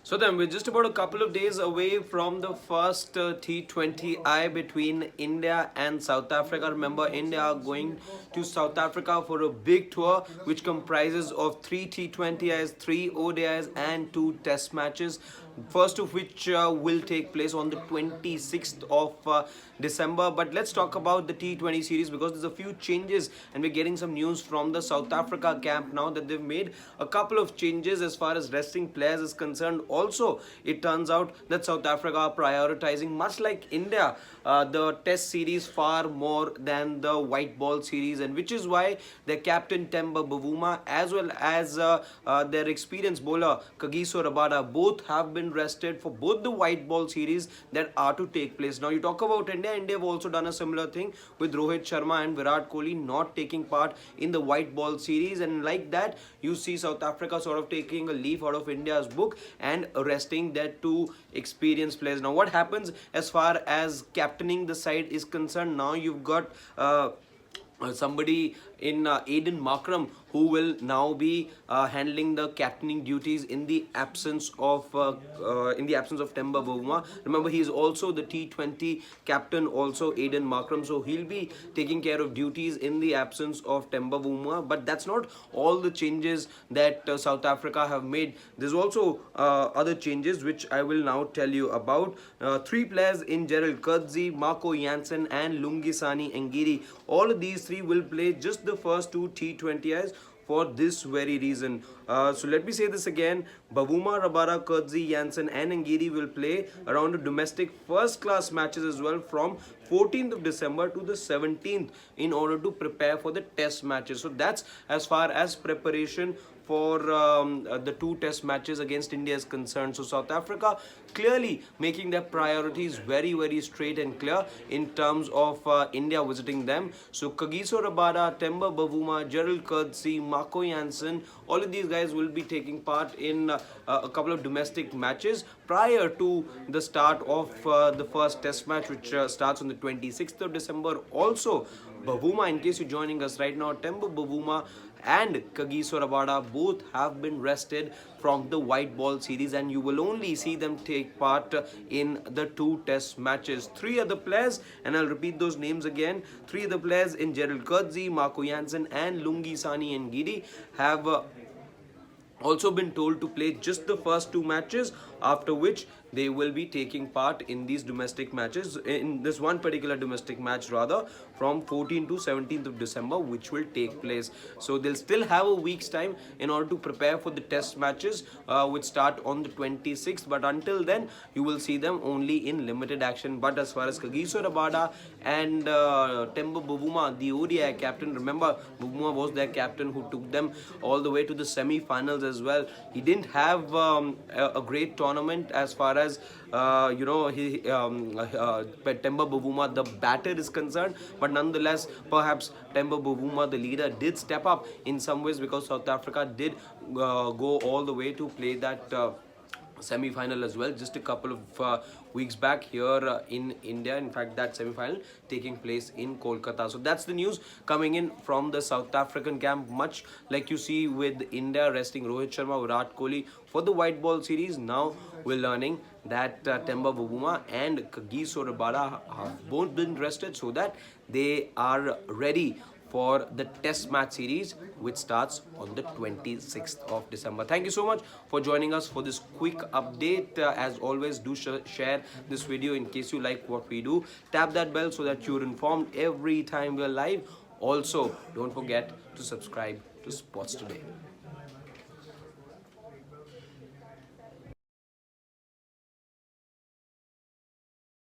So then we're just about a couple of days away from the first T20I between India and South Africa. Remember, India are going to South Africa for a big tour which comprises of 3 T20Is, 3 ODIs and 2 test matches. First of which will take place on the 26th of December. But let's talk about the T20 series because there's a few changes and we're getting some news from the South Africa camp now that they've made a couple of changes as far as resting players is concerned. Also, it turns out that South Africa are prioritizing, much like India, the test series far more than the white ball series, and which is why their captain Temba Bavuma as well as their experienced bowler Kagiso Rabada both have been rested for both the white ball series that are to take place. Now you talk about India have also done a similar thing with Rohit Sharma and Virat Kohli not taking part in the white ball series, and like that you see South Africa sort of taking a leaf out of India's book and arresting their two experienced players. Now what happens as far as captaining the side is concerned, now you've got somebody in Aiden Markram who will now be handling the captaining duties in the absence of Temba Bavuma. Remember, he is also the T20 captain, also Aiden Markram, so he'll be taking care of duties in the absence of Temba Bavuma. But that's not all the changes that South Africa have made. There's also other changes which I will now tell you about. 3 players in Gerald Kurtzi, Marco Jansen and Lungisani Ngidi. All of these 3 will play just the first 2 T20Is for this very reason. So let me say this again. Bavuma, Rabada, Kurtzi, Jansen and Ngidi will play around the domestic first class matches as well from 14th of December to the 17th in order to prepare for the test matches. So that's as far as preparation for the 2 test matches against India is concerned. So South Africa clearly making their priorities very straight and clear in terms of India visiting them. So Kagiso Rabada, Temba Bavuma, Gerald Kurtzi, Marco Jansen, all of these guys will be taking part in a couple of domestic matches prior to the start of the first test match, which starts on the 26th of December. Also, Bavuma, in case you're joining us right now, Temba Bavuma and Kagiso Rabada both have been rested from the white ball series, and you will only see them take part in the 2 test matches. 3 other players, and I'll repeat those names again, 3 other players in Gerald Kurtzi, Marco Jansen and Lungisani Ngidi have also been told to play just the first 2 matches, after which they will be taking part in these domestic matches, in this one particular domestic match rather, from 14th to 17th of December, which will take place. So they'll still have a week's time in order to prepare for the test matches which start on the 26th, but until then you will see them only in limited action. But as far as Kagiso Rabada and Temba Bavuma, the ODI captain, remember Bavuma was their captain who took them all the way to the semi-finals as well. He didn't have a great tournament as far as Temba Bavuma, the batter, is concerned, but nonetheless perhaps Temba Bavuma, the leader, did step up in some ways because South Africa did go all the way to play that semi-final as well just a couple of weeks back here in India. In fact, that semi-final taking place in Kolkata. So that's the news coming in from the South African camp. Much like you see with India resting Rohit Sharma, Virat Kohli for the white ball series, now we're learning that Temba Bavuma and Kagiso Rabada have both been rested so that they are ready for the test match series which starts on the 26th of December. Thank you so much for joining us for this quick update. As always, do share this video in case you like what we do. Tap that bell so that you're informed every time we're live. Also, don't forget to subscribe to Sports Today.